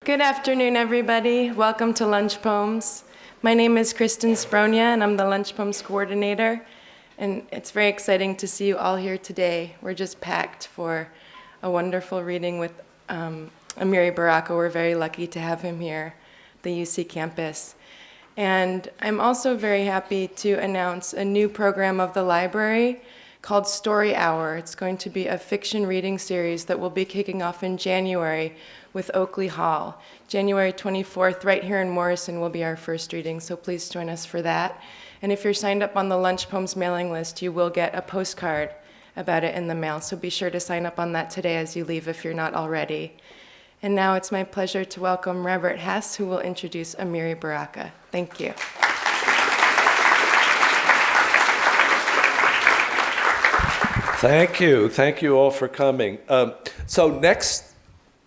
Good afternoon, everybody. Welcome to Lunch Poems. My name is Kristen Spronia, and I'm the Lunch Poems coordinator. And it's very exciting to see you all here today. We're just packed for a wonderful reading with Amiri Baraka. We're very lucky to have him here at the UC campus. And I'm also very happy to announce a new program of the library called Story Hour. It's going to be a fiction reading series that will be kicking off in January with Oakley Hall. January 24th, right here in Morrison, will be our first reading, so please join us for that. And if you're signed up on the Lunch Poems mailing list, you will get a postcard about it in the mail, so be sure to sign up on that today as you leave if you're not already. And now it's my pleasure to welcome Robert Hess, who will introduce Amiri Baraka. Thank you. Thank you. Thank you all for coming.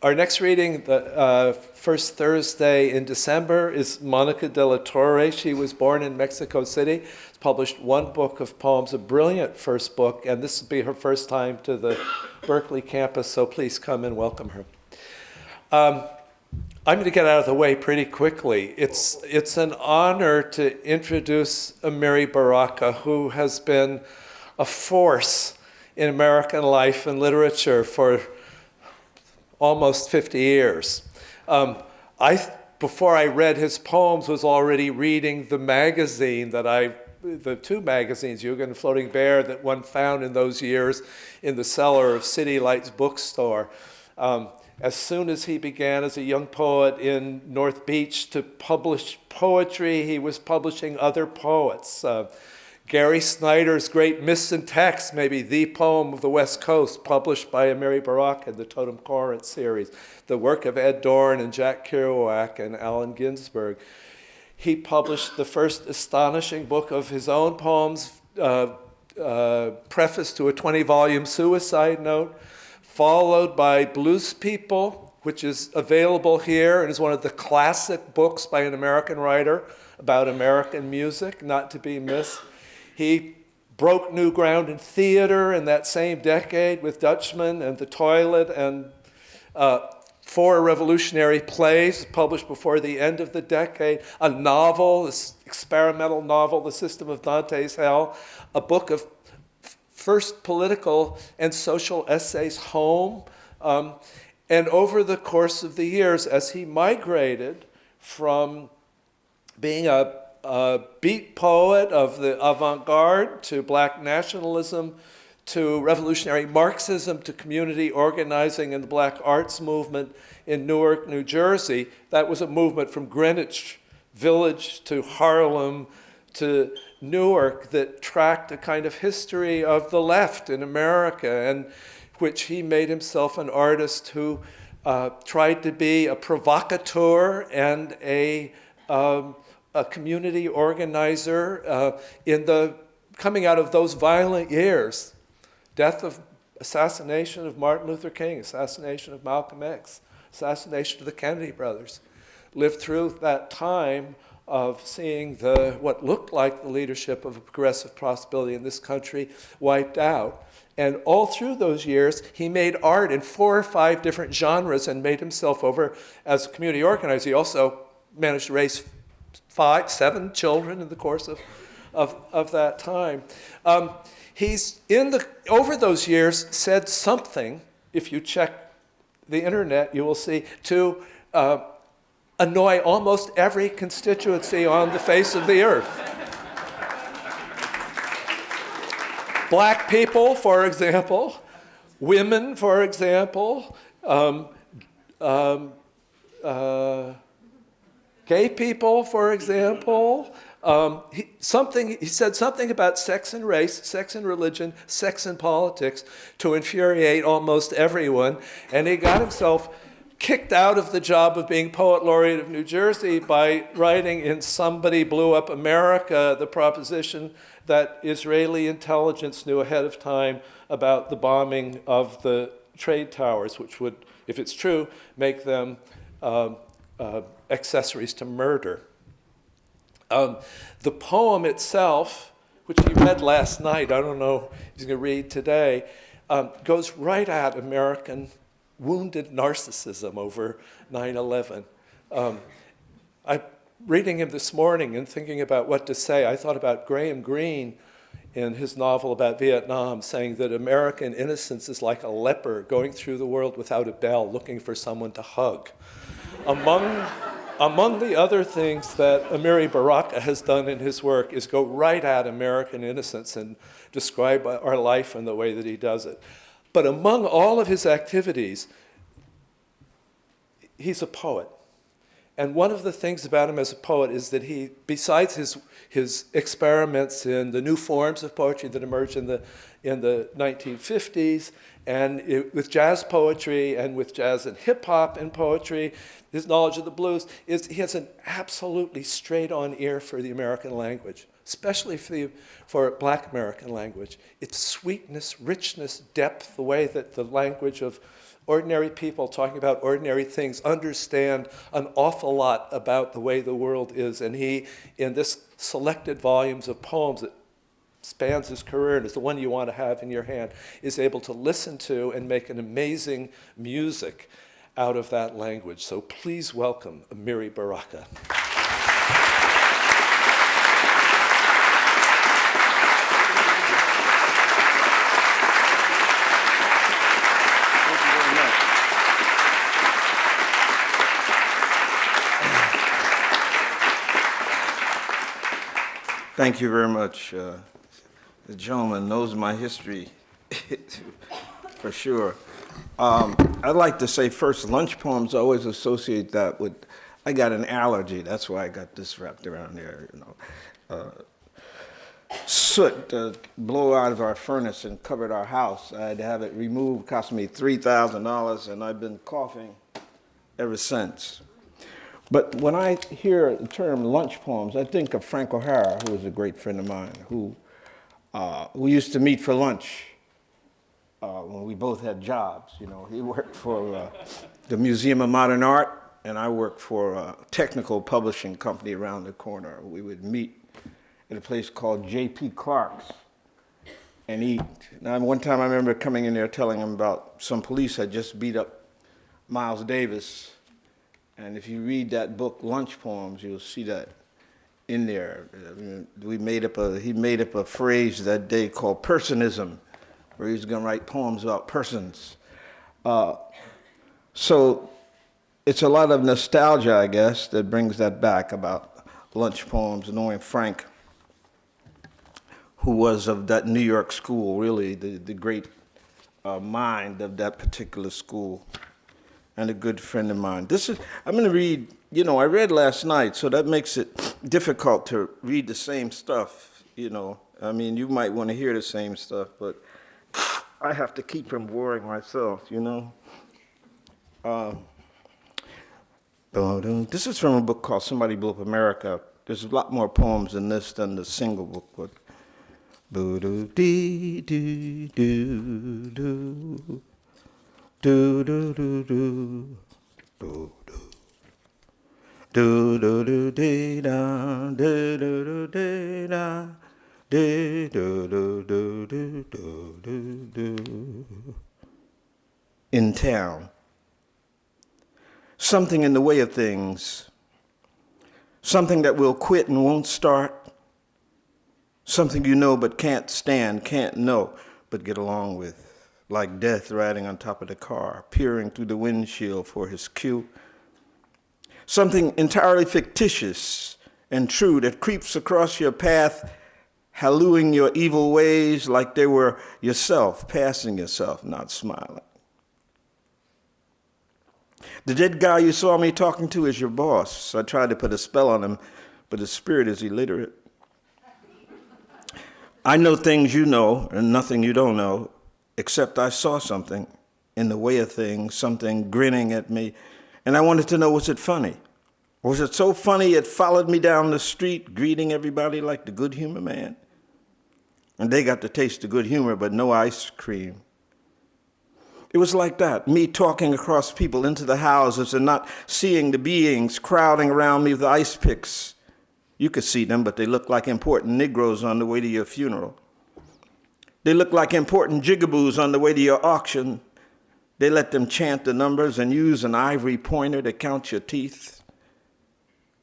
Our next reading, the first Thursday in December, is Monica de la Torre. She was born in Mexico City. She's published one book of poems, a brilliant first book, and this will be her first time to the Berkeley campus, so please come and welcome her. I'm going to get out of the way pretty quickly. It's an honor to introduce Amiri Baraka, who has been a force in American life and literature for almost 50 years. Before I read his poems, was already reading the magazine the two magazines, Yuga and Floating Bear, that one found in those years in the cellar of City Lights bookstore. As soon as he began as a young poet in North Beach to publish poetry, he was publishing other poets. Gary Snyder's great Myths and Texts, maybe the poem of the West Coast, published by Amiri Baraka in the Totem Corinth series, the work of Ed Dorn and Jack Kerouac and Allen Ginsberg. He published the first astonishing book of his own poems, preface to a 20-volume suicide note, followed by Blues People, which is available here and is one of the classic books by an American writer about American music, not to be missed. He broke new ground in theater in that same decade with Dutchman and The Toilet and 4 revolutionary plays published before the end of the decade, a novel, this experimental novel, The System of Dante's Hell, a book of first political and social essays, Home. And over the course of the years, as he migrated from being a beat poet of the avant-garde to black nationalism, to revolutionary Marxism, to community organizing in the black arts movement in Newark, New Jersey. That was a movement from Greenwich Village to Harlem to Newark that tracked a kind of history of the left in America, and which he made himself an artist who tried to be a provocateur and a community organizer coming out of those violent years. Assassination of Martin Luther King, assassination of Malcolm X, assassination of the Kennedy brothers. Lived through that time of seeing what looked like the leadership of a progressive possibility in this country wiped out. And all through those years, he made art in 4 or 5 different genres and made himself over as a community organizer. He also managed to raise 7 children in the course of that time. He's over those years said something, if you check the internet, you will see, to annoy almost every constituency on the face of the earth. Black people, for example, women, for example, gay people, for example. He said something about sex and race, sex and religion, sex and politics to infuriate almost everyone, and he got himself kicked out of the job of being Poet Laureate of New Jersey by writing in Somebody Blew Up America the proposition that Israeli intelligence knew ahead of time about the bombing of the trade towers, which would, if it's true, make them accessories to murder. The poem itself, which he read last night, I don't know if he's going to read today, goes right at American wounded narcissism over 9/11. I reading him this morning and thinking about what to say, I thought about Graham Greene in his novel about Vietnam, saying that American innocence is like a leper going through the world without a bell, looking for someone to hug. Among the other things that Amiri Baraka has done in his work is go right at American innocence and describe our life in the way that he does it. But among all of his activities, he's a poet. And one of the things about him as a poet is that he, besides his experiments in the new forms of poetry that emerged in the 1950s, and with jazz poetry and with jazz and hip hop and poetry, his knowledge of the blues, he has an absolutely straight-on ear for the American language, especially for Black American language. Its sweetness, richness, depth, the way that the language of ordinary people talking about ordinary things understand an awful lot about the way the world is. And he, in this selected volumes of poems that spans his career and is the one you want to have in your hand, is able to listen to and make an amazing music out of that language. So please welcome Amiri Baraka. Thank you very much. The gentleman knows my history for sure. I'd like to say first, lunch poems, I always associate that with, I got an allergy. That's why I got this wrapped around there, you know. Soot blow out of our furnace and covered our house. I had to have it removed, cost me $3,000, and I've been coughing ever since. But when I hear the term lunch poems, I think of Frank O'Hara, who was a great friend of mine, who we used to meet for lunch when we both had jobs. You know, he worked for the Museum of Modern Art, and I worked for a technical publishing company around the corner. We would meet at a place called J.P. Clark's and eat. Now, one time I remember coming in there telling him about some police had just beat up Miles Davis. And if you read that book, Lunch Poems, you'll see that in there. He made up a phrase that day called personism, where he was going to write poems about persons. So it's a lot of nostalgia, I guess, that brings that back about lunch poems, knowing Frank, who was of that New York school, really, the great mind of that particular school, and a good friend of mine. I'm going to read, you know, I read last night, so that makes it difficult to read the same stuff, you know. I mean, you might want to hear the same stuff, but I have to keep from boring myself, you know. This is from a book called Somebody Blew Up America. There's a lot more poems in this than the single book, but boo-doo-dee-doo-doo-doo. Do do do do do do do do dee da do do do dee da dee do do do do do do. In town, something in the way of things, something that will quit and won't start, something you know but can't stand, can't know but get along with. Like death riding on top of the car, peering through the windshield for his cue. Something entirely fictitious and true that creeps across your path, hallooing your evil ways like they were yourself, passing yourself, not smiling. The dead guy you saw me talking to is your boss. I tried to put a spell on him, but his spirit is illiterate. I know things you know and nothing you don't know, except I saw something in the way of things, something grinning at me, and I wanted to know, was it funny? Was it so funny it followed me down the street, greeting everybody like the good humor man? And they got to taste the good humor, but no ice cream. It was like that, me talking across people into the houses and not seeing the beings crowding around me with ice picks. You could see them, but they looked like important Negroes on the way to your funeral. They looked like important jigaboos on the way to your auction. They let them chant the numbers and use an ivory pointer to count your teeth.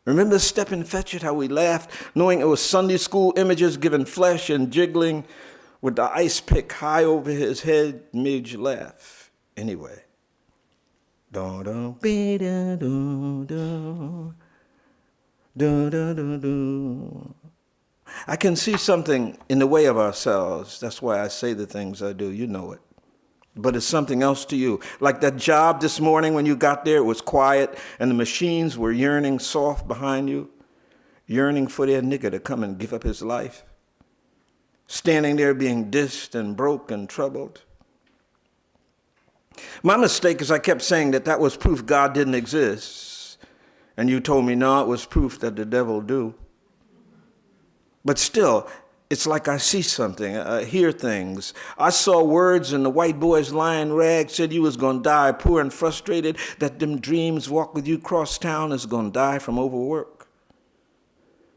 Remember Step and Fetch It, how we laughed, knowing it was Sunday school images given flesh and jiggling with the ice pick high over his head made you laugh. Anyway. I can see something in the way of ourselves. That's why I say the things I do. You know it. But it's something else to you. Like that job this morning when you got there, it was quiet and the machines were yearning soft behind you, yearning for their nigger to come and give up his life. Standing there being dissed and broke and troubled. My mistake is I kept saying that was proof God didn't exist. And you told me, no, it was proof that the devil do. But still, it's like I see something, I hear things. I saw words in the white boy's lying rag, said you was gonna die poor and frustrated, that them dreams walk with you cross town is gonna die from overwork.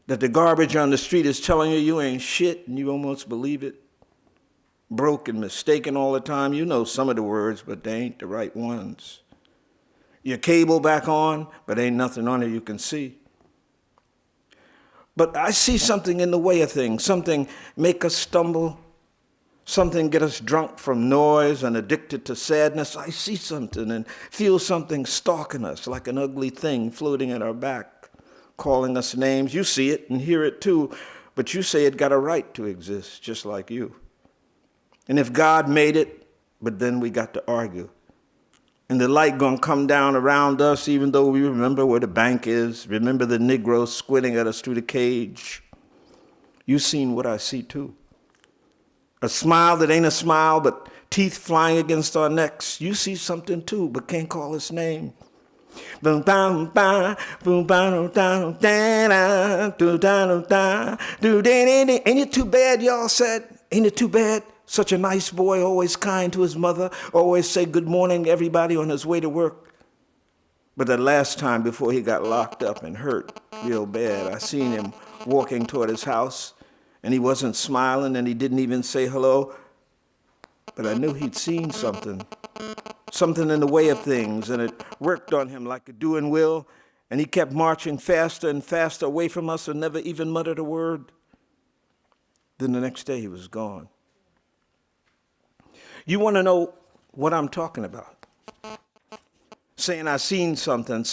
That the garbage on the street is telling you ain't shit and you almost believe it. Broke and mistaken all the time. You know some of the words, but they ain't the right ones. Your cable back on, but ain't nothing on it you can see. But I see something in the way of things, something make us stumble, something get us drunk from noise and addicted to sadness. I see something and feel something stalking us like an ugly thing floating at our back, calling us names. You see it and hear it too, but you say it got a right to exist just like you. And if God made it, but then we got to argue. And the light gonna come down around us even though we remember where the bank is, remember the Negro squinting at us through the cage. You seen what I see too. A smile that ain't a smile, but teeth flying against our necks. You see something too, but can't call its name. Ain't it too bad, y'all said? Ain't it too bad? Such a nice boy, always kind to his mother, always say good morning to everybody on his way to work. But the last time before he got locked up and hurt real bad, I seen him walking toward his house, and he wasn't smiling, and he didn't even say hello. But I knew he'd seen something in the way of things, and it worked on him like a doing will, and he kept marching faster and faster away from us and never even muttered a word. Then the next day he was gone. You want to know what I'm talking about? Saying I seen something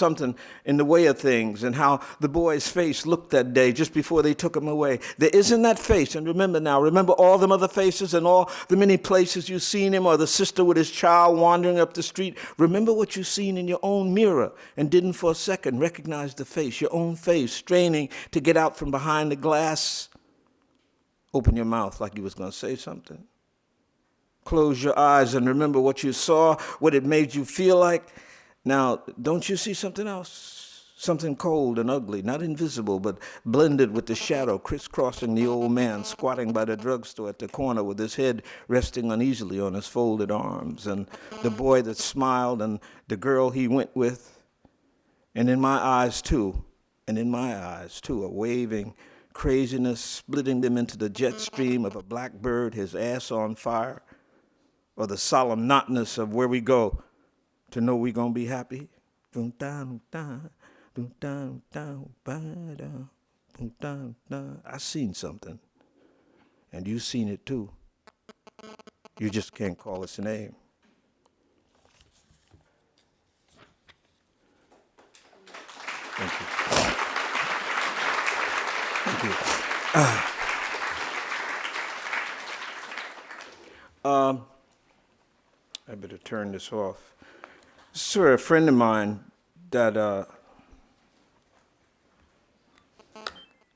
in the way of things, and how the boy's face looked that day just before they took him away. There isn't that face, and remember all them other faces and all the many places you've seen him, or the sister with his child wandering up the street. Remember what you seen in your own mirror and didn't for a second recognize the face, your own face, straining to get out from behind the glass. Open your mouth like you was going to say something. Close your eyes and remember what you saw, what it made you feel like. Now, don't you see something else? Something cold and ugly, not invisible, but blended with the shadow, crisscrossing the old man squatting by the drugstore at the corner with his head resting uneasily on his folded arms, and the boy that smiled and the girl he went with. And in my eyes, too, a waving craziness, splitting them into the jet stream of a blackbird, his ass on fire. Or the solemn notness of where we go to know we're going to be happy. I seen something, and you seen it too. You just can't call its name. Thank you. Thank you. I better turn this off. This is for a friend of mine that,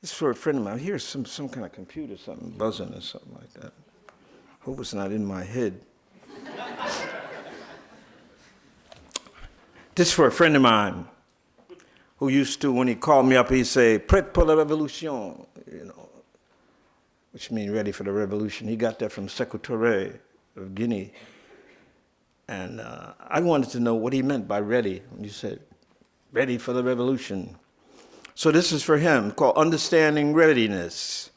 Here's some kind of computer, something buzzing or something like that. Hope it's not in my head. This is for a friend of mine who used to, when he called me up, he'd say, "Prêt pour la révolution," which means ready for the revolution. He got that from Sékou Touré of Guinea. And I wanted to know what he meant by ready, when you said, ready for the revolution. So this is for him, called Understanding Readiness,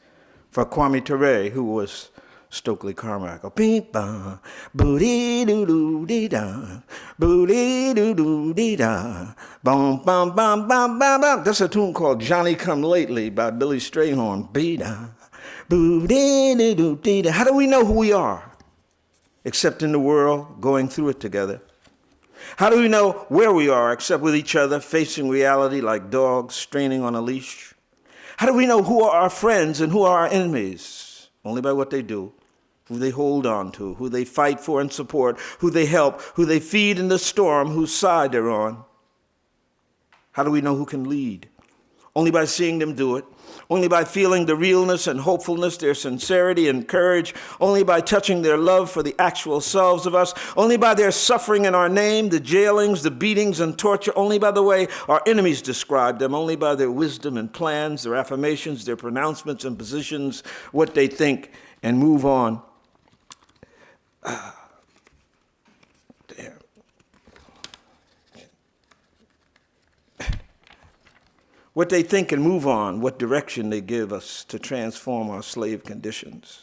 for Kwame Ture, who was Stokely Carmichael. Beep ba, booty doo doo dee da, booty doo doo dee da, bum bum bum bum bum bum. That's a tune called Johnny Come Lately by Billy Strayhorn. Bee da, booty doo doo dee da. How do we know who we are? Except in the world, going through it together. How do we know where we are except with each other, facing reality like dogs straining on a leash? How do we know who are our friends and who are our enemies? Only by what they do, who they hold on to, who they fight for and support, who they help, who they feed in the storm, whose side they're on. How do we know who can lead? Only by seeing them do it. Only by feeling the realness and hopefulness, their sincerity and courage. Only by touching their love for the actual selves of us. Only by their suffering in our name, the jailings, the beatings and torture. Only by the way our enemies describe them. Only by their wisdom and plans, their affirmations, their pronouncements and positions, what they think, and move on. What they think and move on, what direction they give us to transform our slave conditions.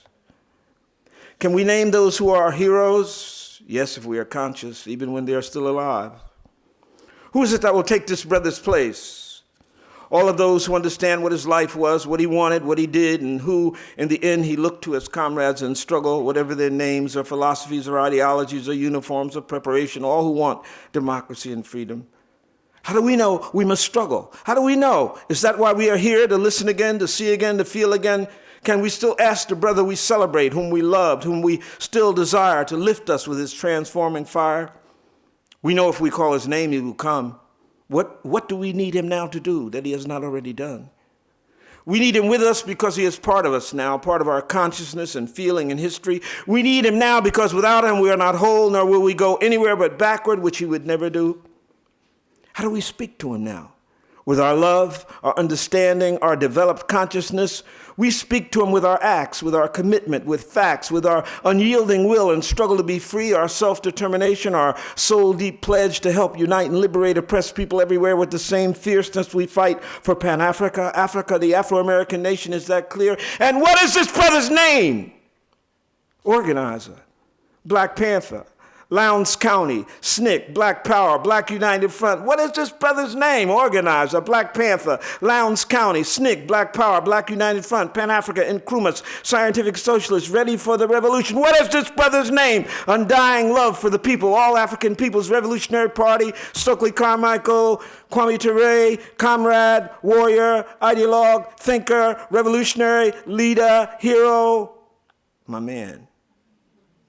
Can we name those who are our heroes? Yes, if we are conscious, even when they are still alive. Who is it that will take this brother's place? All of those who understand what his life was, what he wanted, what he did, and who, in the end, he looked to as comrades in struggle, whatever their names or philosophies or ideologies or uniforms or preparation, all who want democracy and freedom. How do we know we must struggle? How do we know? Is that why we are here, to listen again, to see again, to feel again? Can we still ask the brother we celebrate, whom we loved, whom we still desire, to lift us with his transforming fire? We know if we call his name, he will come. What do we need him now to do that he has not already done? We need him with us because he is part of us now, part of our consciousness and feeling and history. We need him now because without him we are not whole, nor will we go anywhere but backward, which he would never do. How do we speak to him now? With our love, our understanding, our developed consciousness, we speak to him with our acts, with our commitment, with facts, with our unyielding will and struggle to be free, our self-determination, our soul-deep pledge to help unite and liberate oppressed people everywhere with the same fierceness we fight for Pan-Africa. Africa, the Afro-American nation, is that clear? And what is this brother's name? Organizer, Black Panther, Lowndes County, SNCC, Black Power, Black United Front. What is this brother's name? Organizer, Black Panther, Lowndes County, SNCC, Black Power, Black United Front, Pan-Africa, Nkrumahs, Scientific Socialists, Ready for the Revolution. What is this brother's name? Undying Love for the People, All African People's Revolutionary Party, Stokely Carmichael, Kwame Ture, Comrade, Warrior, Ideologue, Thinker, Revolutionary, Leader, Hero. My man,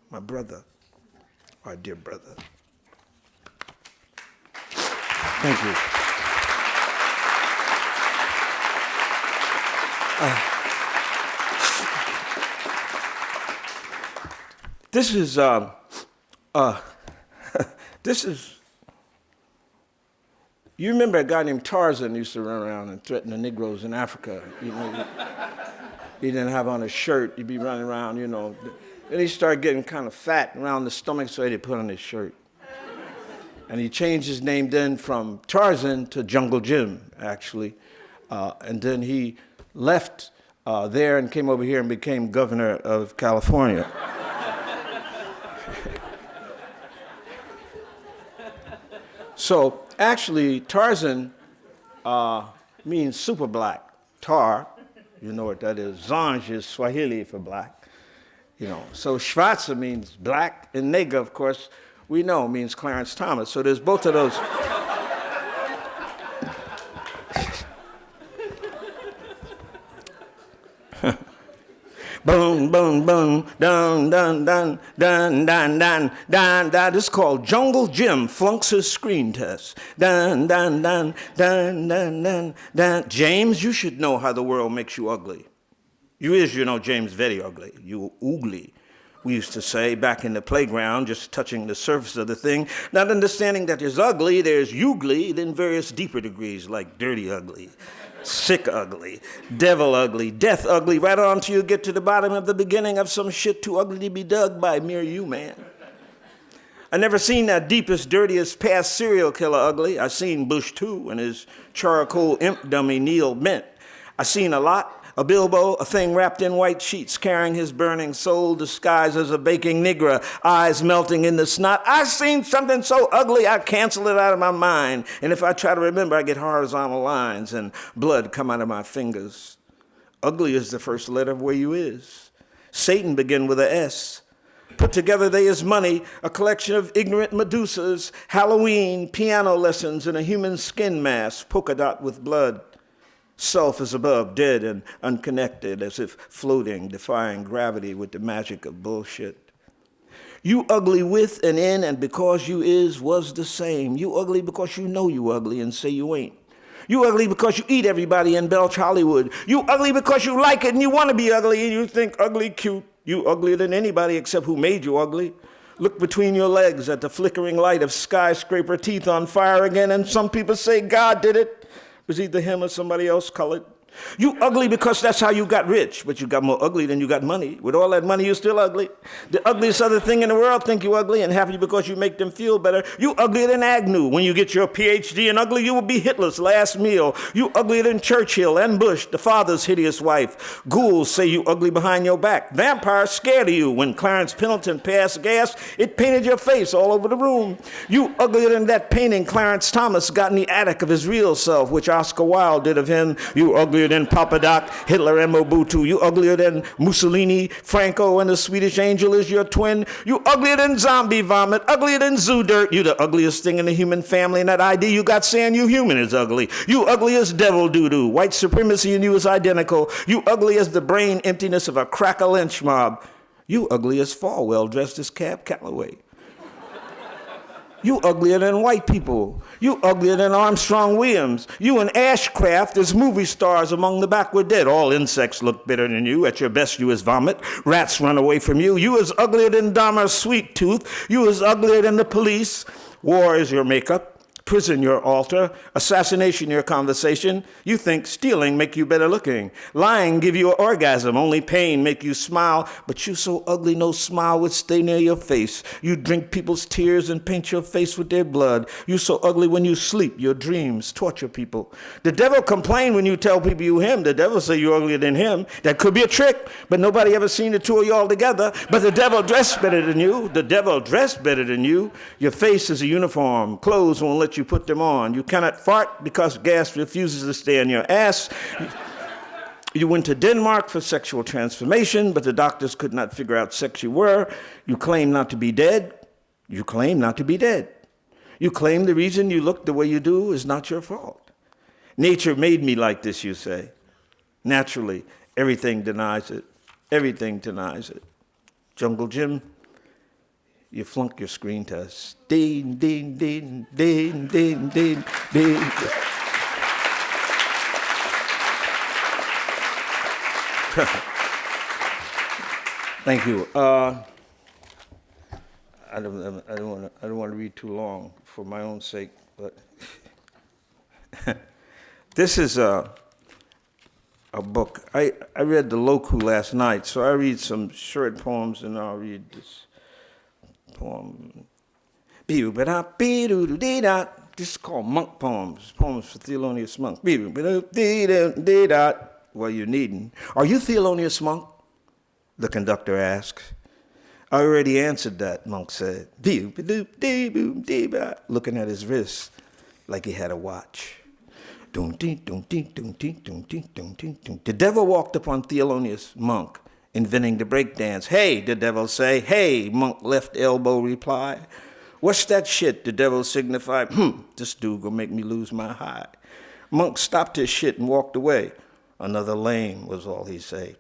my brother. Our dear brother. Thank you. This is, you remember a guy named Tarzan used to run around and threaten the Negroes in Africa. You know, he didn't have on a shirt, he'd be running around, you know. Then he started getting kind of fat around the stomach, so he had to put on his shirt. And he changed his name then from Tarzan to Jungle Jim, actually. And then he left there and came over here and became governor of California. So actually, Tarzan means super black. Tar, you know what that is. Zanj is Swahili for black. You know, so Schwarzer means black, and nigger, of course, we know means Clarence Thomas. So there's both of those. Boom, boom, boom, dun, dun, dun, dun, dun, dun, dun, dun. This is called Jungle Jim flunks his screen test. Dun, dun, dun, dun, dun, dun, dun. James, you should know how the world makes you ugly. You know, James, very ugly. You oogly, we used to say back in the playground, just touching the surface of the thing, not understanding that there's ugly, there's ugly, then various deeper degrees like dirty ugly, sick ugly, devil ugly, death ugly, right on till you get to the bottom of the beginning of some shit too ugly to be dug by mere you, man. I never seen that deepest, dirtiest past serial killer ugly. I seen Bush too and his charcoal imp dummy Neil Bent. I seen a lot A Bilbo, a thing wrapped in white sheets, carrying his burning soul disguised as a baking Negra, eyes melting in the snot. I've seen something so ugly I cancel it out of my mind. And if I try to remember, I get horizontal lines and blood come out of my fingers. Ugly is the first letter of where you is. Satan begin with a S. Put together they is money, a collection of ignorant Medusas, Halloween, piano lessons, and a human skin mask, polka dot with blood. Self is above, dead and unconnected, as if floating, defying gravity with the magic of bullshit. You ugly with and in and because you is was the same. You ugly because you know you ugly and say you ain't. You ugly because you eat everybody in Belch Hollywood. You ugly because you like it and you want to be ugly and you think ugly cute. You uglier than anybody except who made you ugly. Look between your legs at the flickering light of skyscraper teeth on fire again, and some people say God did it. It was either him or somebody else colored. You ugly because that's how you got rich, but you got more ugly than you got money. With all that money, you're still ugly. The ugliest other thing in the world think you ugly and happy because you make them feel better. You uglier than Agnew. When you get your PhD in ugly, you will be Hitler's last meal. You uglier than Churchill and Bush, the father's hideous wife. Ghouls say you ugly behind your back. Vampires scared of you. When Clarence Pendleton passed gas, it painted your face all over the room. You uglier than that painting Clarence Thomas got in the attic of his real self, which Oscar Wilde did of him. You uglier than Papa Doc, Hitler, and Mobutu. You uglier than Mussolini, Franco, and the Swedish angel is your twin. You uglier than zombie vomit, uglier than zoo dirt. You the ugliest thing in the human family, and that ID you got saying you human is ugly. You ugly as devil doo-doo. White supremacy in you is identical. You ugly as the brain emptiness of a cracker lynch mob. You ugly as Falwell dressed as Cab Calloway. You uglier than white people. You uglier than Armstrong Williams. You and Ashcraft as movie stars among the backward dead. All insects look better than you. At your best, you is vomit. Rats run away from you. You is uglier than Dahmer's sweet tooth. You is uglier than the police. War is your makeup. Prison your altar, assassination your conversation. You think stealing make you better looking. Lying give you an orgasm, only pain make you smile. But you so ugly no smile would stay near your face. You drink people's tears and paint your face with their blood. You so ugly when you sleep, your dreams torture people. The devil complain when you tell people you him. The devil say you're uglier than him. That could be a trick, but nobody ever seen the two of you all together. But the devil dressed better than you. The devil dressed better than you. Your face is a uniform. Clothes won't let you put them on. You cannot fart because gas refuses to stay in your ass. You went to Denmark for sexual transformation, but the doctors could not figure out sex you were. You claim not to be dead. You claim not to be dead. You claim the reason you look the way you do is not your fault. Nature made me like this, you say. Naturally, everything denies it. Everything denies it. Jungle Jim, you flunk your screen test. Ding, ding, ding, ding, ding, ding, ding. Thank you. I don't want to read too long for my own sake, but this is a book. I read The Loku last night, so I read some short poems, and I'll read this poem. This is called Monk Poems, poems for Thelonious Monk. Well, you're needing. Are you Thelonious Monk? The conductor asks. I already answered that, Monk said, looking at his wrist like he had a watch. The devil walked upon Thelonious Monk, inventing the breakdance. Hey, the devil say. Hey, Monk left elbow reply. What's that shit? The devil signified. This dude gonna make me lose my high. Monk stopped his shit and walked away. Another lame was all he say.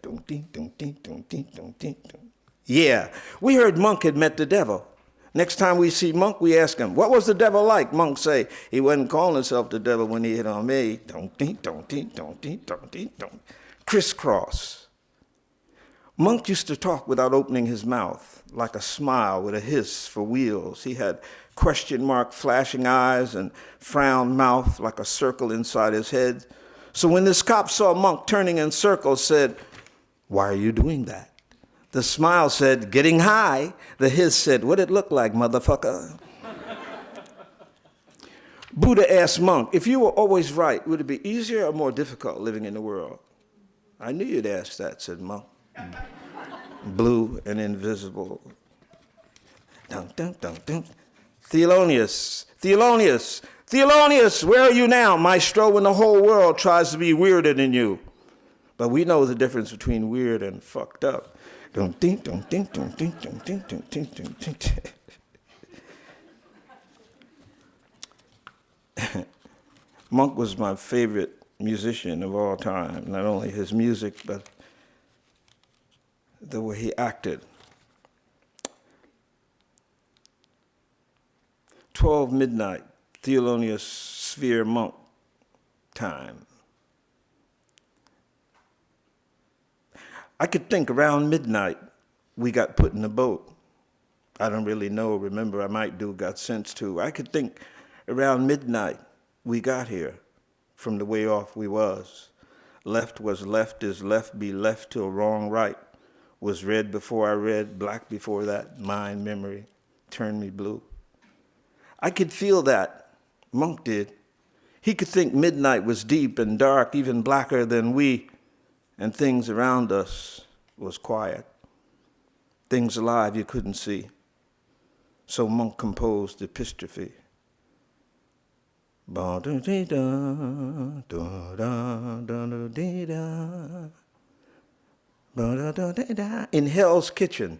Yeah, we heard Monk had met the devil. Next time we see Monk, we ask him, what was the devil like? Monk say, he wasn't calling himself the devil when he hit on me. Crisscross. Monk used to talk without opening his mouth, like a smile with a hiss for wheels. He had question mark flashing eyes and frown mouth like a circle inside his head. So when this cop saw Monk turning in circles, said, why are you doing that? The smile said, getting high. The hiss said, what'd it look like, motherfucker? Buddha asked Monk, if you were always right, would it be easier or more difficult living in the world? I knew you'd ask that, said Monk. Blue and invisible. Dun, dun, dun, dun. Thelonious, Thelonious, Thelonious, where are you now, maestro, when the whole world tries to be weirder than you? But we know the difference between weird and fucked up. Dun, ding, dun, ding, dun, ding, dun, ding, dun, ding, dun, ding, dun. Monk was my favorite musician of all time, not only his music, but the way he acted. 12 midnight, Thelonious Sphere Monk time. I could think around midnight, we got put in a boat. I don't really know, remember, I might do, got sense to. I could think around midnight, we got here from the way off we was. Left was left is left, be left till wrong right. Was red before I read, black before that, mind, memory, turned me blue. I could feel that, Monk did. He could think midnight was deep and dark, even blacker than we, and things around us was quiet. Things alive you couldn't see. So Monk composed the epistrophe. In Hell's Kitchen.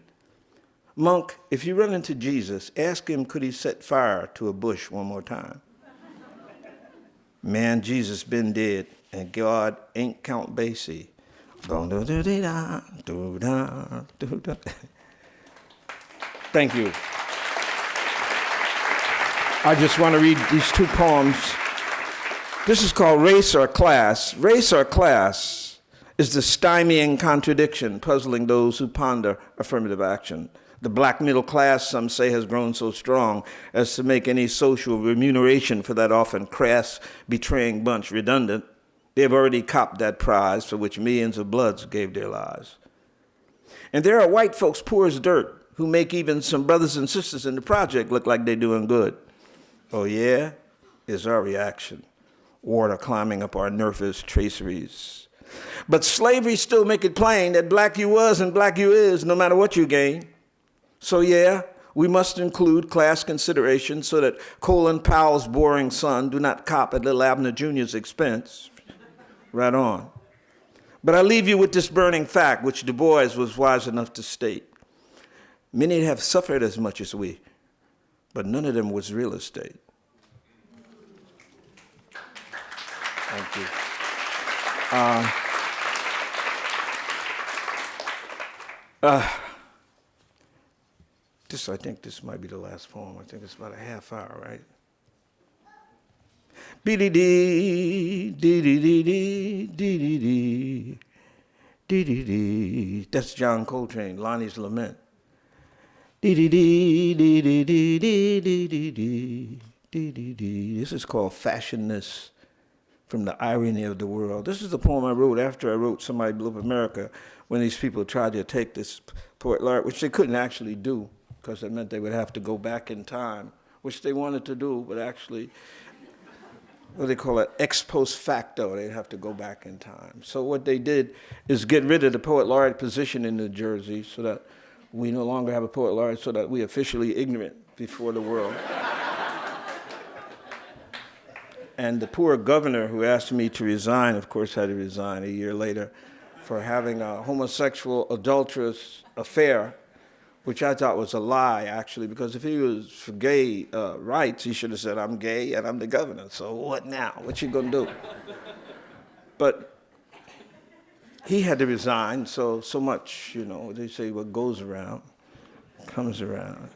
Monk, if you run into Jesus, ask him could he set fire to a bush one more time. Man, Jesus been dead, and God ain't Count Basie. Thank you. I just want to read these two poems. This is called Race or Class. Race or class is the stymieing contradiction puzzling those who ponder affirmative action. The black middle class, some say, has grown so strong as to make any social remuneration for that often crass, betraying bunch redundant. They have already copped that prize for which millions of bloods gave their lives. And there are white folks poor as dirt who make even some brothers and sisters in the project look like they're doing good. Oh yeah, is our reaction. Water climbing up our nervous traceries. But slavery still make it plain that black you was and black you is, no matter what you gain. So yeah, we must include class considerations so that Colin Powell's boring son do not cop at little Abner Jr.'s expense. Right on. But I leave you with this burning fact, which Du Bois was wise enough to state. Many have suffered as much as we, but none of them was real estate. Thank you. I think this might be the last poem. I think it's about a half hour, right? Dee-dee-dee, dee-dee-dee-dee, dee-dee-dee, dee-dee-dee. That's John Coltrane, Lonnie's Lament. Dee-dee-dee, dee-dee-dee, dee-dee-dee, dee-dee-dee. This is called Fashionness from the Irony of the World. This is the poem I wrote after I wrote Somebody Blew Up America, when these people tried to take this poet laureate, which they couldn't actually do, because it meant they would have to go back in time, which they wanted to do, but actually, what they call it, ex post facto, they'd have to go back in time. So what they did is get rid of the poet laureate position in New Jersey so that we no longer have a poet laureate, so that we officially ignorant before the world. And the poor governor who asked me to resign, of course, had to resign a year later for having a homosexual adulterous affair, which I thought was a lie, actually, because if he was for gay rights, he should have said, I'm gay and I'm the governor, so what now? What you gonna do? But he had to resign, so much, you know, they say what goes around comes around.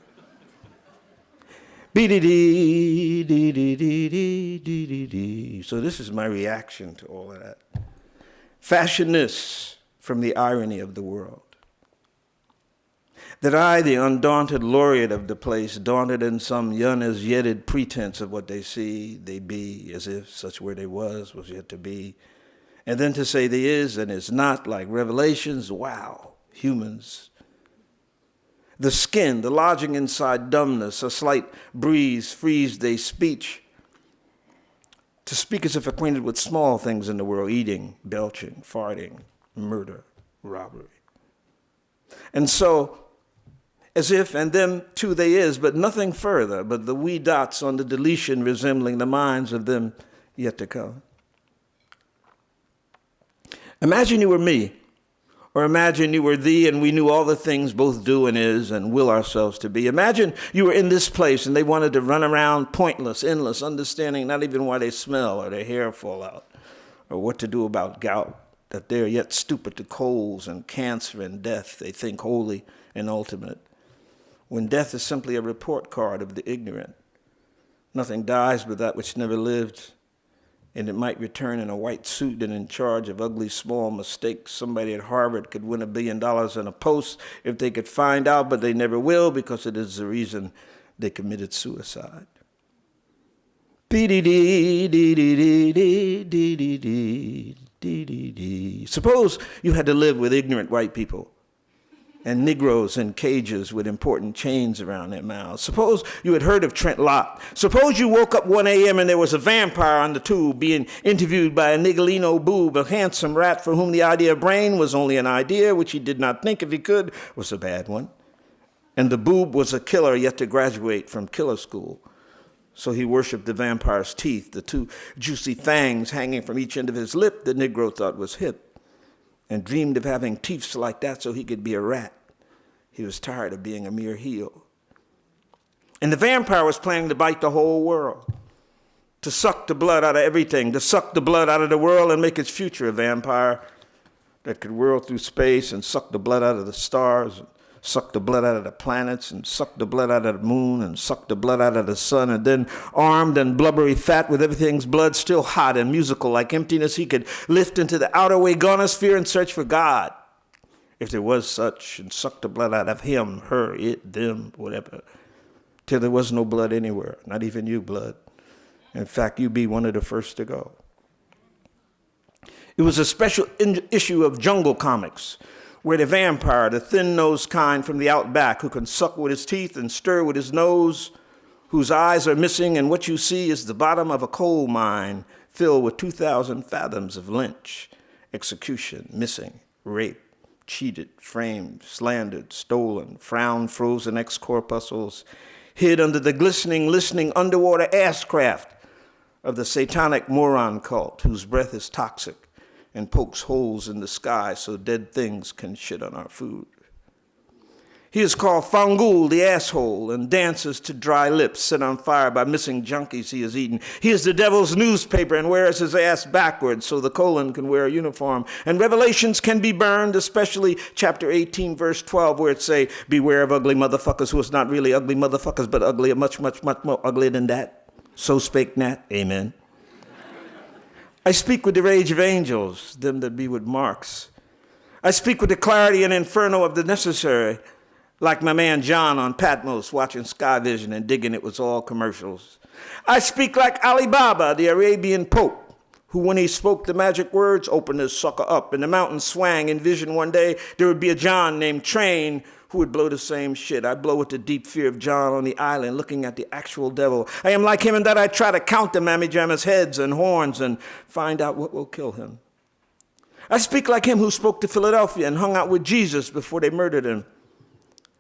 Be-dee-dee, dee-dee-dee, dee-dee-dee. So this is my reaction to all of that. Fashionness from the irony of the world. That I, the undaunted laureate of the place, daunted in some young as yetted pretense of what they see, they be, as if such where they was yet to be. And then to say they is and is not, like revelations, wow, humans. The skin, the lodging inside dumbness, a slight breeze frees they speech. To speak as if acquainted with small things in the world, eating, belching, farting, murder, robbery. And so, as if, and them too they is, but nothing further, but the wee dots on the deletion resembling the minds of them yet to come. Imagine you were me, or imagine you were thee and we knew all the things both do and is and will ourselves to be. Imagine you were in this place and they wanted to run around pointless, endless, understanding not even why they smell or their hair fall out, or what to do about gout, that they're yet stupid to colds and cancer and death they think holy and ultimate, when death is simply a report card of the ignorant. Nothing dies but that which never lived, and it might return in a white suit and in charge of ugly small mistakes. Somebody at Harvard could win $1 billion in a post if they could find out, but they never will because it is the reason they committed suicide. Suppose you had to live with ignorant white people and Negroes in cages with important chains around their mouths. Suppose you had heard of Trent Lott. Suppose you woke up 1 a.m. and there was a vampire on the tube being interviewed by a Niggalino boob, a handsome rat for whom the idea of brain was only an idea, which he did not think, if he could, was a bad one. And the boob was a killer yet to graduate from killer school. So he worshipped the vampire's teeth, the two juicy fangs hanging from each end of his lip the Negro thought was hip, and dreamed of having teeth like that so he could be a rat. He was tired of being a mere heel. And the vampire was planning to bite the whole world, to suck the blood out of everything, to suck the blood out of the world and make its future a vampire that could whirl through space and suck the blood out of the stars, and suck the blood out of the planets, and suck the blood out of the moon, and suck the blood out of the sun, and then, armed and blubbery fat with everything's blood still hot and musical like emptiness, he could lift into the outer way gonosphere and search for God, if there was such, and suck the blood out of him, her, it, them, whatever, till there was no blood anywhere, not even you, blood. In fact, you be one of the first to go. It was a special issue of Jungle Comics, where the vampire, the thin-nosed kind from the outback who can suck with his teeth and stir with his nose, whose eyes are missing, and what you see is the bottom of a coal mine filled with 2,000 fathoms of lynch, execution, missing, rape, cheated, framed, slandered, stolen, frowned, frozen ex-corpuscles, hid under the glistening, listening underwater ass-craft of the satanic moron cult whose breath is toxic and pokes holes in the sky so dead things can shit on our food. He is called Fangul, the asshole, and dances to dry lips set on fire by missing junkies he has eaten. He is the devil's newspaper and wears his ass backwards so the colon can wear a uniform. And revelations can be burned, especially chapter 18, verse 12, where it say, beware of ugly motherfuckers who is not really ugly motherfuckers, but ugly, much, much, much more ugly than that. So spake Nat. Amen. I speak with the rage of angels, them that be with marks. I speak with the clarity and inferno of the necessary, like my man John on Patmos watching Sky Vision and digging it was all commercials. I speak like Alibaba, the Arabian Pope, who when he spoke the magic words opened his sucker up and the mountain swang in vision one day. There would be a John named Train who would blow the same shit. I blow with the deep fear of John on the island looking at the actual devil. I am like him in that I try to count the mammy jammer's heads and horns and find out what will kill him. I speak like him who spoke to Philadelphia and hung out with Jesus before they murdered him.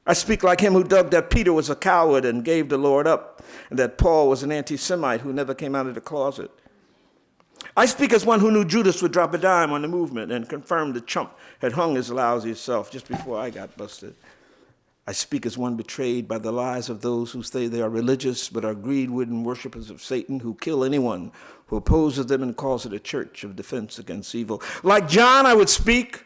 I speak like him who dug that Peter was a coward and gave the Lord up, and that Paul was an anti-Semite who never came out of the closet. I speak as one who knew Judas would drop a dime on the movement and confirmed the chump had hung his lousy self just before I got busted. I speak as one betrayed by the lies of those who say they are religious but are greed-ridden worshipers of Satan who kill anyone who opposes them and calls it a church of defense against evil. Like John, I would speak.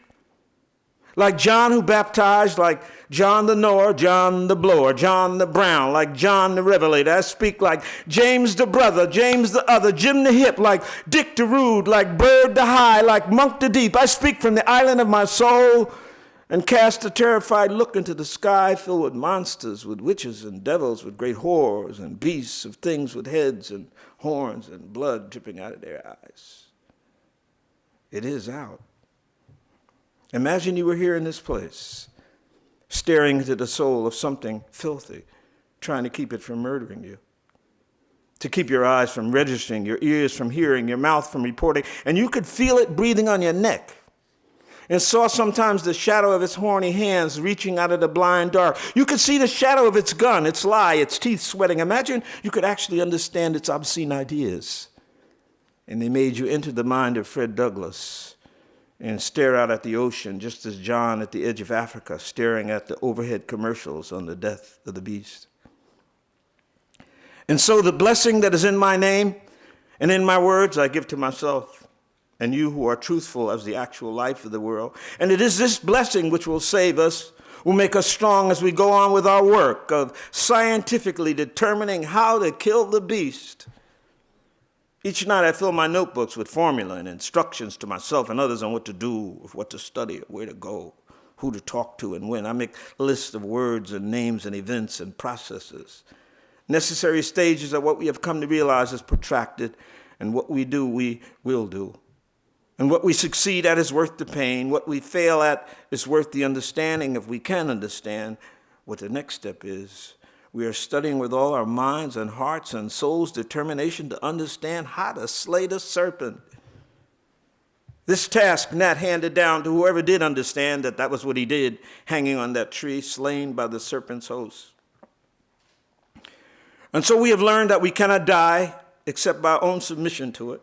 Like John who baptized, like John the Knower, John the Blower, John the Brown, like John the Revelator. I speak like James the Brother, James the Other, Jim the Hip, like Dick the Rude, like Bird the High, like Monk the Deep. I speak from the island of my soul and cast a terrified look into the sky filled with monsters, with witches and devils, with great horrors and beasts of things with heads and horns and blood dripping out of their eyes. It is out. Imagine you were here in this place, staring into the soul of something filthy, trying to keep it from murdering you, to keep your eyes from registering, your ears from hearing, your mouth from reporting, and you could feel it breathing on your neck. and saw sometimes the shadow of its horny hands reaching out of the blind dark. You could see the shadow of its gun, its lie, its teeth sweating. Imagine you could actually understand its obscene ideas. And they made you enter the mind of Fred Douglass and stare out at the ocean, just as John at the edge of Africa, staring at the overhead commercials on the death of the beast. And so the blessing that is in my name and in my words I give to myself and you who are truthful as the actual life of the world. And it is this blessing which will save us, will make us strong as we go on with our work of scientifically determining how to kill the beast. Each night I fill my notebooks with formula and instructions to myself and others on what to do, what to study, where to go, who to talk to and when. I make lists of words and names and events and processes. Necessary stages of what we have come to realize is protracted, and what we do, we will do. And what we succeed at is worth the pain. What we fail at is worth the understanding, if we can understand what the next step is. We are studying with all our minds and hearts and souls determination to understand how to slay the serpent. This task Nat handed down to whoever did understand that was what he did, hanging on that tree, slain by the serpent's host. And so we have learned that we cannot die except by our own submission to it,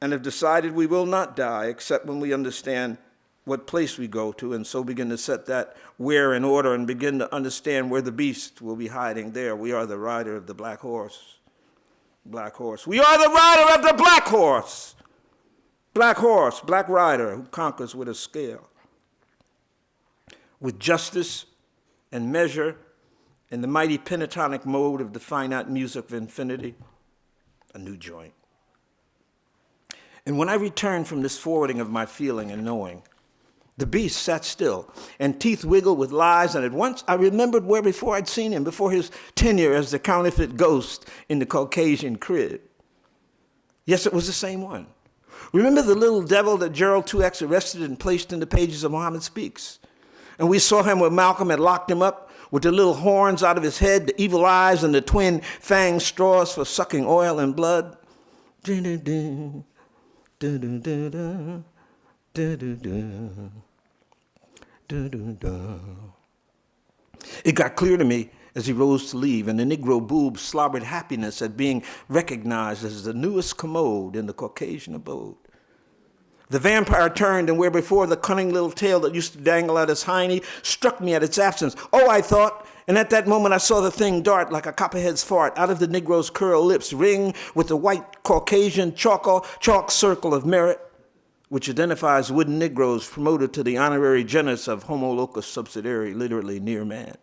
and have decided we will not die except when we understand what place we go to, and so begin to set that where in order and begin to understand where the beast will be hiding there. We are the rider of the black horse. Black horse. We are the rider of the black horse. Black horse, black rider who conquers with a scale. With justice and measure in the mighty pentatonic mode of the finite music of infinity, a new joint. And when I returned from this forwarding of my feeling and knowing, the beast sat still, and teeth wiggled with lies, and at once I remembered where before I'd seen him, before his tenure as the counterfeit ghost in the Caucasian crib. Yes, it was the same one. Remember the little devil that Gerald 2X arrested and placed in the pages of Muhammad Speaks? And we saw him where Malcolm had locked him up with the little horns out of his head, the evil eyes, and the twin fanged straws for sucking oil and blood. It got clear to me as he rose to leave, and the Negro boob slobbered happiness at being recognized as the newest commode in the Caucasian abode. The vampire turned, and where before the cunning little tail that used to dangle out his hiney struck me at its absence. Oh, I thought, and at that moment I saw the thing dart like a copperhead's fart out of the Negro's curled lips, ring with the white Caucasian chalk circle of merit, which identifies wooden Negroes promoted to the honorary genus of Homo locus subsidiary, literally near man,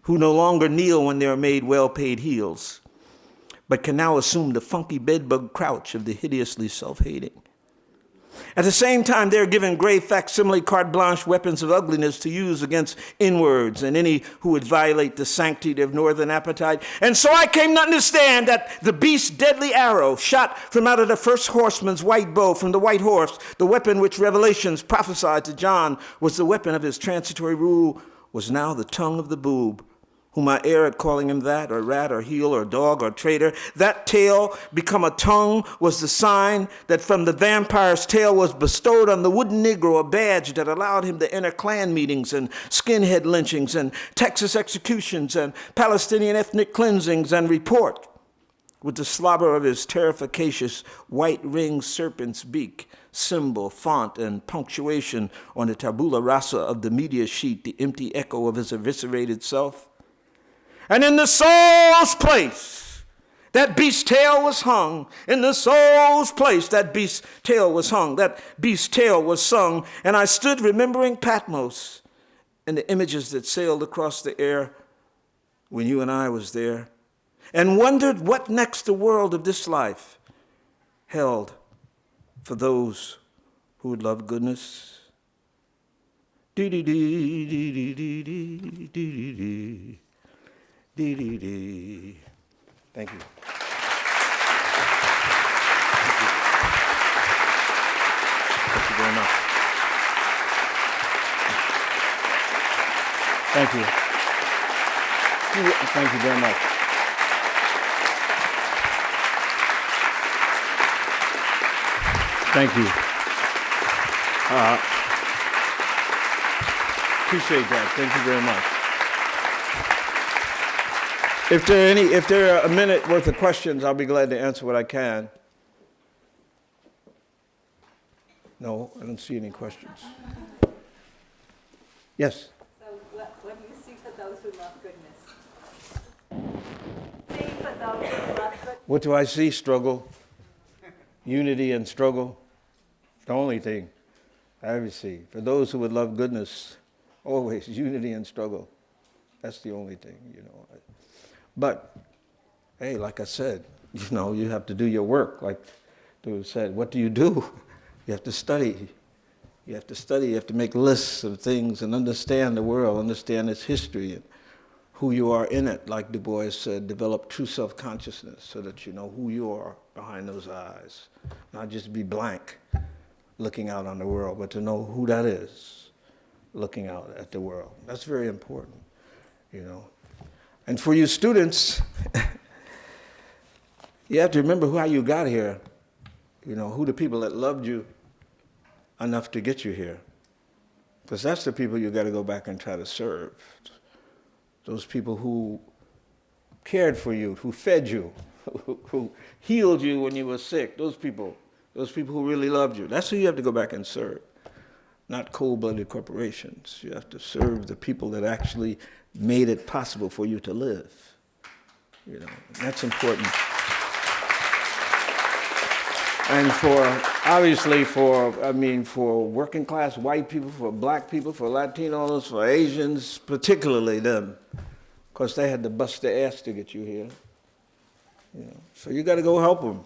who no longer kneel when they are made well-paid heels, but can now assume the funky bedbug crouch of the hideously self-hating. At the same time, they're given gray facsimile carte blanche weapons of ugliness to use against inwards and any who would violate the sanctity of northern appetite. And so I came to understand that the beast's deadly arrow shot from out of the first horseman's white bow, from the white horse, the weapon which Revelations prophesied to John was the weapon of his transitory rule, was now the tongue of the boob, whom I err at calling him that, or rat, or heel, or dog, or traitor. That tail become a tongue was the sign that from the vampire's tail was bestowed on the wooden Negro a badge that allowed him to enter Klan meetings and skinhead lynchings and Texas executions and Palestinian ethnic cleansings and report with the slobber of his terrificacious white-ringed serpent's beak, symbol, font, and punctuation on the tabula rasa of the media sheet, the empty echo of his eviscerated self. And in the soul's place, that beast's tail was hung. In the soul's place, that beast's tail was hung. That beast's tail was sung. And I stood remembering Patmos and the images that sailed across the air when you and I was there, and wondered what next the world of this life held for those who would love goodness. Dee-dee-dee-dee-dee-dee-dee-dee-dee. Dee-dee-dee. Thank you. Thank you very much. Thank you. Thank you very much. Thank you. Appreciate that. Thank you very much. If there are a minute worth of questions, I'll be glad to answer what I can. No, I don't see any questions. Yes? So what do you see for those who love goodness? See for those who love goodness. What do I see? Struggle. Unity and struggle. The only thing I ever see. For those who would love goodness, always unity and struggle. That's the only thing, you know. But, hey, like I said, you know, you have to do your work. Like Dude said, what do? You have to study. You have to study. You have to make lists of things and understand the world, understand its history and who you are in it. Like Du Bois said, develop true self-consciousness so that you know who you are behind those eyes. Not just be blank looking out on the world, but to know who that is looking out at the world. That's very important, you know. And for you students, you have to remember how you got here, you know, who the people that loved you enough to get you here. Because that's the people you got to go back and try to serve. Those people who cared for you, who fed you, who healed you when you were sick, those people who really loved you. That's who you have to go back and serve, not cold-blooded corporations. You have to serve the people that actually made it possible for you to live. You know, that's important. And for working class white people, for black people, for Latinos, for Asians, particularly them, because they had to bust their ass to get you here. You know, so you got to go help them.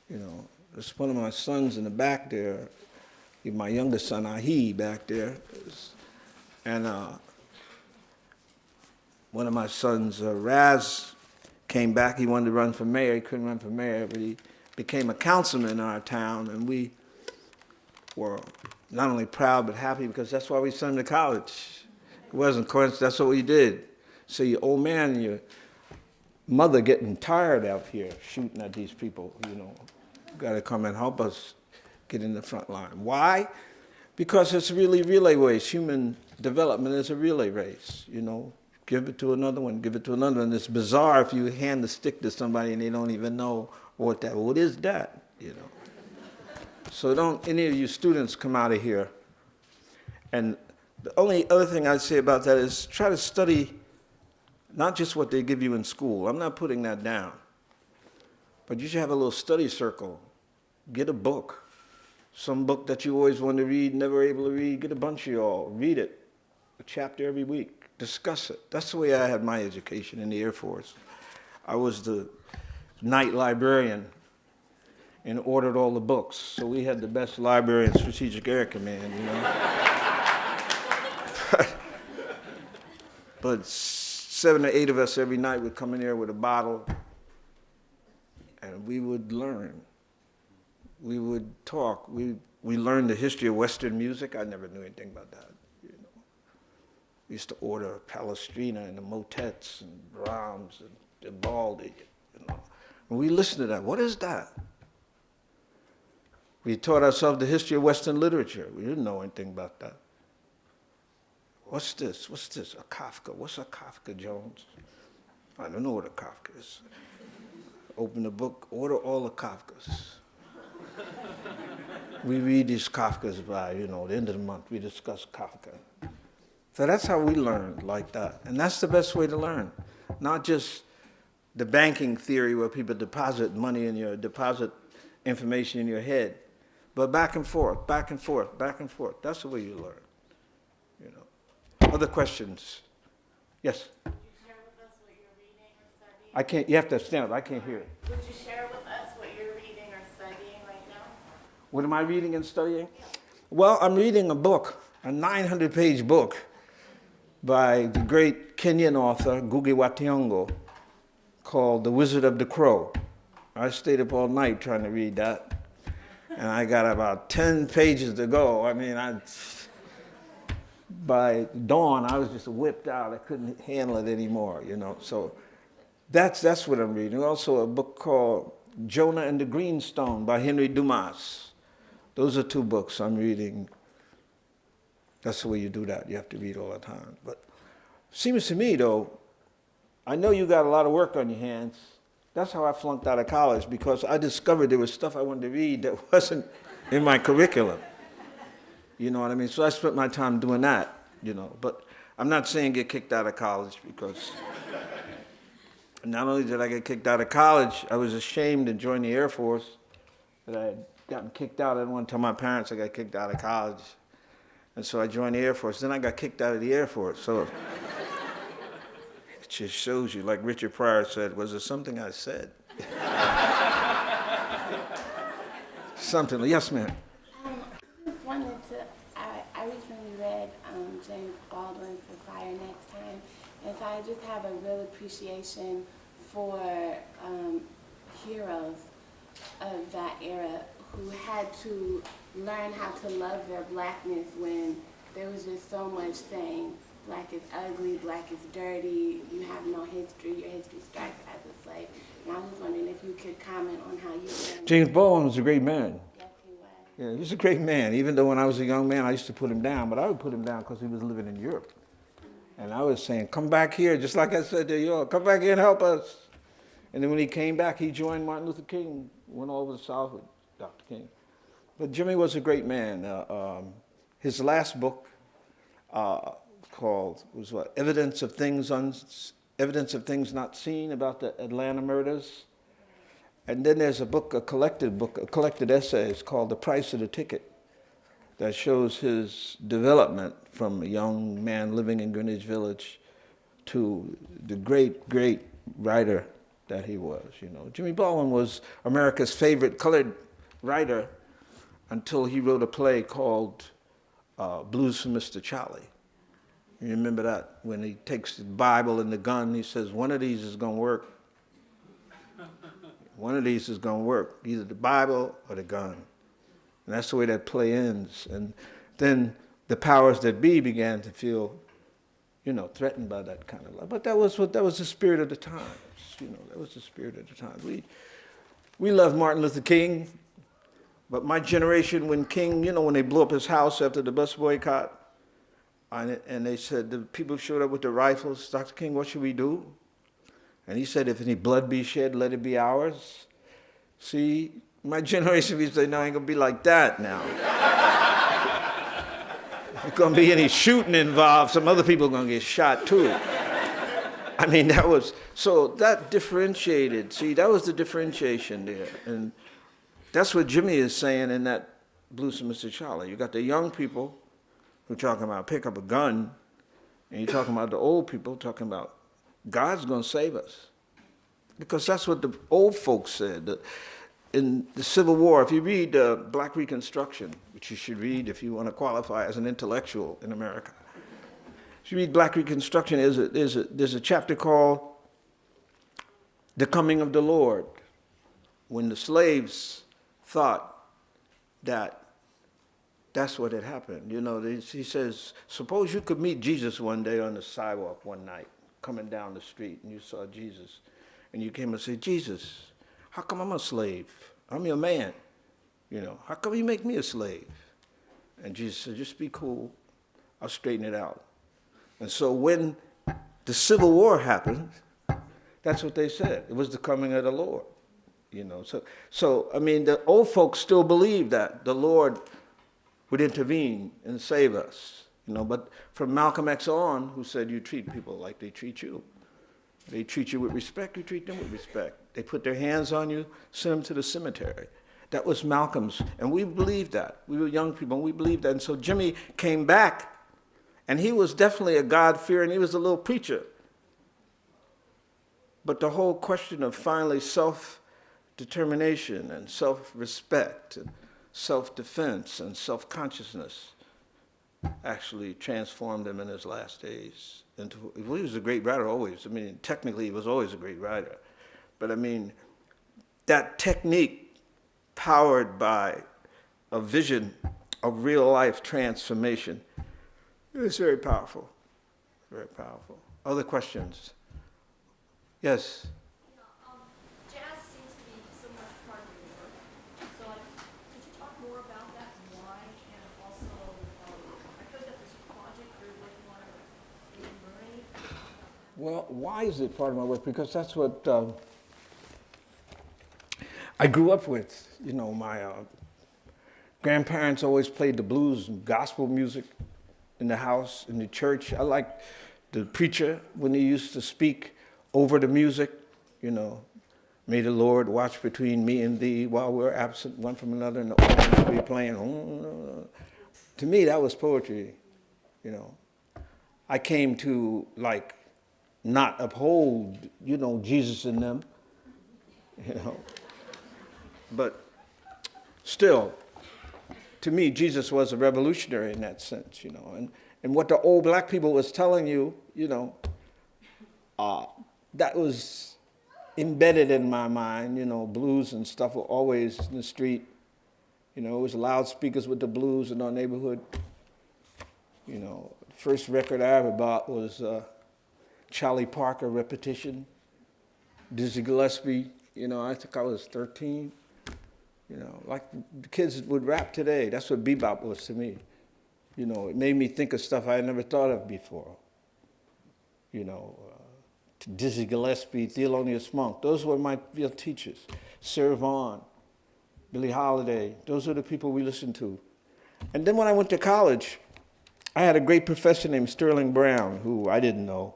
You know, there's one of my sons in the back there, my youngest son, Ahi, back there, and one of my sons, Raz, came back. He wanted to run for mayor. He couldn't run for mayor, but he became a councilman in our town, and we were not only proud but happy because that's why we sent him to college. It wasn't coincidence, that's what we did. So your old man and your mother getting tired out here shooting at these people, you know, got to come and help us get in the front line. Why? Because it's really relay race. Human development is a relay race, you know. Give it to another one, give it to another one. It's bizarre if you hand the stick to somebody and they don't even know what is that, you know. So don't any of you students come out of here. And the only other thing I'd say about that is try to study not just what they give you in school. I'm not putting that down. But you should have a little study circle. Get a book. Some book that you always wanted to read, never able to read, get a bunch of y'all. Read it, a chapter every week. Discuss it. That's the way I had my education in the Air Force. I was the night librarian and ordered all the books. So we had the best library in Strategic Air Command, you know. But 7 or 8 of us every night would come in there with a bottle and we would learn. We would talk. We learned the history of Western music. I never knew anything about that. We used to order Palestrina and the motets and Brahms and Vivaldi, you know. And we listened to that. What is that? We taught ourselves the history of Western literature. We didn't know anything about that. What's this? What's this? A Kafka. What's a Kafka, Jones? I don't know what a Kafka is. Open the book, order all the Kafkas. We read these Kafkas by, you know, the end of the month. We discuss Kafka. So that's how we learned, like that. And that's the best way to learn. Not just the banking theory where people deposit money in your, deposit information in your head, but back and forth, back and forth, back and forth. That's the way you learn, you know. Other questions? Yes? Would you share with us what you're reading or studying? I can't, you have to stand up, I can't hear it. Would you share with us what you're reading or studying right now? What am I reading and studying? Well, I'm reading a book, a 900-page book by the great Kenyan author, Ngugi wa Thiong'o, called The Wizard of the Crow. I stayed up all night trying to read that, and I got about 10 pages to go. I mean, by dawn, I was just whipped out. I couldn't handle it anymore, you know. So that's what I'm reading. Also a book called Jonah and the Green Stone by Henry Dumas. those are two books I'm reading. That's the way you do that. You have to read all the time. But seems to me, though, I know you got a lot of work on your hands. That's how I flunked out of college, because I discovered there was stuff I wanted to read that wasn't in my curriculum. You know what I mean? So I spent my time doing that, you know. But I'm not saying get kicked out of college, because not only did I get kicked out of college, I was ashamed to join the Air Force that I had gotten kicked out. I didn't want to tell my parents I got kicked out of college. And so I joined the Air Force. Then I got kicked out of the Air Force. So it just shows you, like Richard Pryor said, was there something I said? Something. Yes, ma'am. I just wanted to, I recently read James Baldwin for Fire Next Time, and so I just have a real appreciation for heroes of that era who had to learn how to love their blackness when there was just so much saying black is ugly, black is dirty, you have no history, your history starts as a slave. And I was just wondering if you could comment on how you learned. James Baldwin was a great man. Yes, he was. Yeah, he was a great man. Even though when I was a young man, I used to put him down, but I would put him down because he was living in Europe. And I was saying, come back here, just like I said to you, come back here and help us. And then when he came back, he joined Martin Luther King, went all over the South with Dr. King. But Jimmy was a great man. His last book was what? Evidence of Things Not Seen, about the Atlanta murders. And then there's a collected essays called The Price of the Ticket, that shows his development from a young man living in Greenwich Village to the great, great writer that he was. You know, Jimmy Baldwin was America's favorite colored writer until he wrote a play called Blues for Mr. Charlie. You remember that? When he takes the Bible and the gun, he says, one of these is going to work. One of these is going to work, either the Bible or the gun. And that's the way that play ends. And then the powers that be began to feel, you know, threatened by that kind of life. But that was the spirit of the times. You know, that was the spirit of the times. We love Martin Luther King, but my generation, when King, you know, when they blew up his house after the bus boycott, and they said, the people showed up with the rifles, Dr. King, what should we do? And he said, if any blood be shed, let it be ours. See, my generation, we say, no, ain't gonna be like that now. If there's gonna be any shooting involved, some other people are gonna get shot too. I mean, so that differentiated, see, that was the differentiation there. And that's what Jimmy is saying in that Blues for Mr. Charlie. You got the young people who are talking about pick up a gun, and you're talking about the old people talking about God's going to save us. Because that's what the old folks said. In the Civil War, if you read Black Reconstruction, which you should read if you want to qualify as an intellectual in America, if you read Black Reconstruction, there's a chapter called The Coming of the Lord, when the slaves thought that that's what had happened. You know, he says, suppose you could meet Jesus one day on the sidewalk one night, coming down the street, and you saw Jesus, and you came and said, Jesus, how come I'm a slave? I'm your man. You know, how come you make me a slave? And Jesus said, just be cool. I'll straighten it out. And so when the Civil War happened, that's what they said. It was the coming of the Lord. You know, so I mean, the old folks still believe that the Lord would intervene and save us. You know, but from Malcolm X on, who said you treat people like they treat you. They treat you with respect, you treat them with respect. They put their hands on you, send them to the cemetery. That was Malcolm's, and we believed that. We were young people, and we believed that. And so Jimmy came back, and he was definitely a God-fearing, he was a little preacher. But the whole question of finally self-determination and self-respect and self-defense and self-consciousness actually transformed him in his last days. He was a great writer always. I mean, technically he was always a great writer. But I mean, that technique powered by a vision of real life transformation is very powerful, very powerful. Other questions? Yes? Jazz seems to be so much part of your work. So could you talk more about that? Well, why is it part of my work? Because that's what I grew up with. You know, my grandparents always played the blues and gospel music in the house, in the church. I liked the preacher when he used to speak over the music, you know. May the Lord watch between me and thee while we're absent one from another, and the organs will be playing. To me, that was poetry, you know. I came to, like, not uphold, you know, Jesus in them, you know. But still, to me, Jesus was a revolutionary in that sense, you know. And what the old black people was telling you, you know, that was embedded in my mind, you know. Blues and stuff were always in the street. You know, it was loudspeakers with the blues in our neighborhood. You know, the first record I ever bought was Charlie Parker, Repetition, Dizzy Gillespie. You know, I think I was 13. You know, like the kids would rap today. That's what bebop was to me. You know, it made me think of stuff I had never thought of before. You know, Dizzy Gillespie, Thelonious Monk. Those were my real teachers. Sir Vaughan, Billie Holiday. Those are the people we listened to. And then when I went to college, I had a great professor named Sterling Brown, who I didn't know,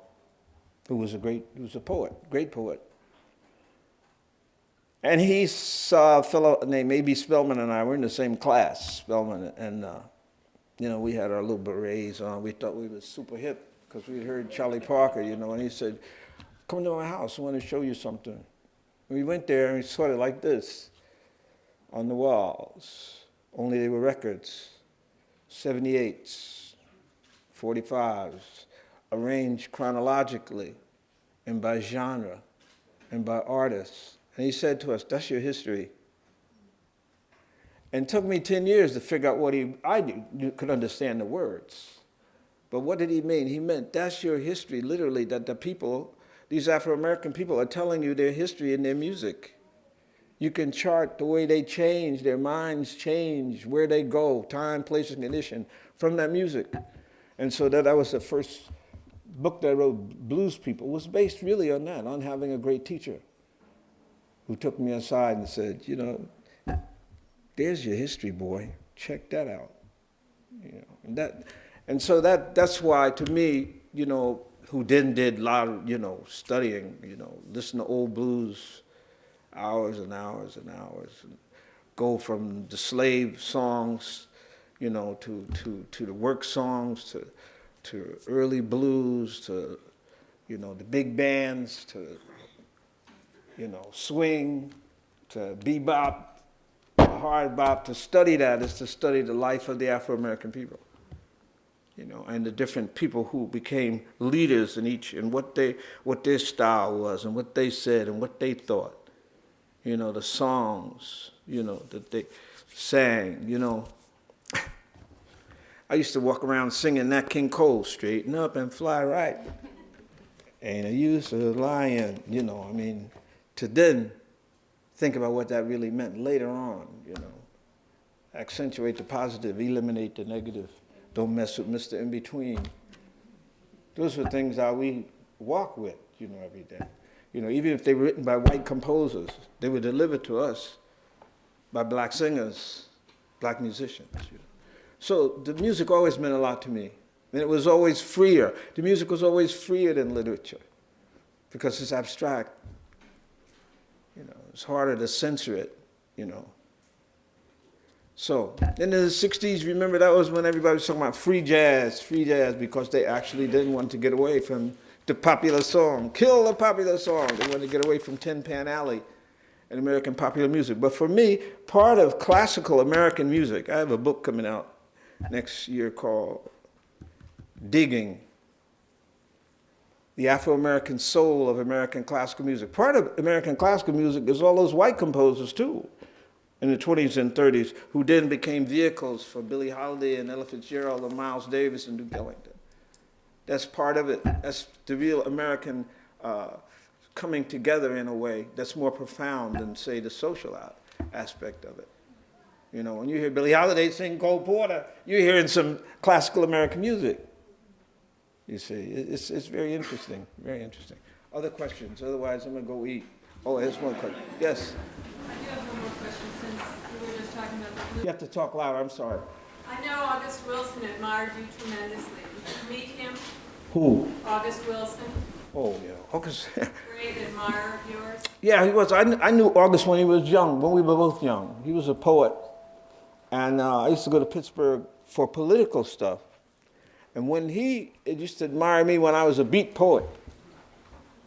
who was a poet, great poet. And he saw a fellow named A.B. Spellman, and I were in the same class, Spellman, and you know, we had our little berets on. We thought we were super hip because we heard Charlie Parker, you know, and he said, come to my house, I want to show you something. And we went there, and we saw it like this on the walls, only they were records, 78s, 45s, arranged chronologically and by genre and by artists. And he said to us, that's your history. And it took me 10 years to figure out what I could understand the words. But what did he mean? He meant that's your history, literally, that the people, these Afro-American people are telling you their history in their music. You can chart the way they change, their minds change, where they go, time, place, and condition from that music. And so that was the first book that I wrote, Blues People, was based really on that, on having a great teacher who took me aside and said, you know, there's your history, boy. Check that out. You know, and so that's why, to me, you know, who then did a lot of, you know, studying, you know, listen to old blues hours and hours and hours, and go from the slave songs, you know, to the work songs, to early blues, to, you know, the big bands, to, you know, swing, to bebop, hard bop. To study that is to study the life of the Afro-American people, you know, and the different people who became leaders in each, and what their style was, and what they said, and what they thought. You know, the songs, you know, that they sang, you know. I used to walk around singing Nat King Cole, straighten up and fly right. Ain't a use of lying, you know, I mean, to then think about what that really meant later on, you know. Accentuate the positive, eliminate the negative. Don't mess with Mr. In-Between. Those are things that we walk with, you know, every day. You know, even if they were written by white composers, they were delivered to us by black singers, black musicians. You know. So the music always meant a lot to me. And it was always freer. The music was always freer than literature because it's abstract. You know, it's harder to censor it, you know. So, in the 60s, remember that was when everybody was talking about free jazz, because they actually didn't want to get away from the popular song. Kill the popular song. They wanted to get away from Tin Pan Alley and American popular music. But for me, part of classical American music, I have a book coming out next year called Digging, the Afro-American Soul of American Classical Music. Part of American classical music is all those white composers, too, in the 20s and 30s, who then became vehicles for Billie Holiday and Ella Fitzgerald and Miles Davis and Duke Ellington. That's part of it. That's the real American coming together in a way that's more profound than, say, the social aspect of it. You know, when you hear Billie Holiday sing Cole Porter, you're hearing some classical American music. You see, it's very interesting, very interesting. Other questions? Otherwise, I'm gonna go eat. Oh, there's one question. Yes. I do have one more question since we were just talking about the You blue. have to talk louder. I'm sorry. I know August Wilson admired you tremendously. Did you meet him? Who? August Wilson, Oh, yeah. August. great admirer of yours. Yeah, he was. I knew August when he was young, when we were both young. He was a poet. And I used to go to Pittsburgh for political stuff. And when he used to admire me when I was a beat poet.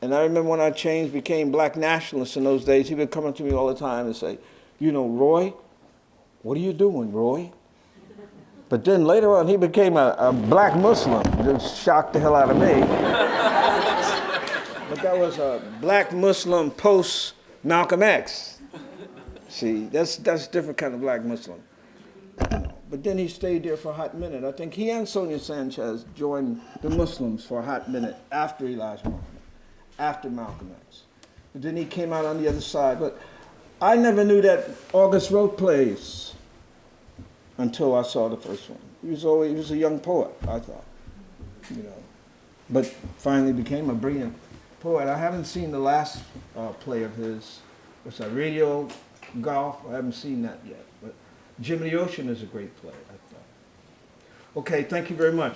And I remember when I changed, became black nationalist in those days, he would come up to me all the time and say, you know, Roy, what are you doing, Roy? But then later on, he became a black Muslim. Just shocked the hell out of me. But that was a black Muslim post Malcolm X. See, that's a different kind of black Muslim. But then he stayed there for a hot minute. I think he and Sonia Sanchez joined the Muslims for a hot minute after Elijah Muhammad, after Malcolm X. But then he came out on the other side. But I never knew that August wrote plays until I saw the first one. He was a young poet, I thought, you know. But finally became a brilliant poet. I haven't seen the last play of his. What's that, Radio Golf? I haven't seen that yet. But Jim of the Ocean is a great play, I thought. Okay, thank you very much.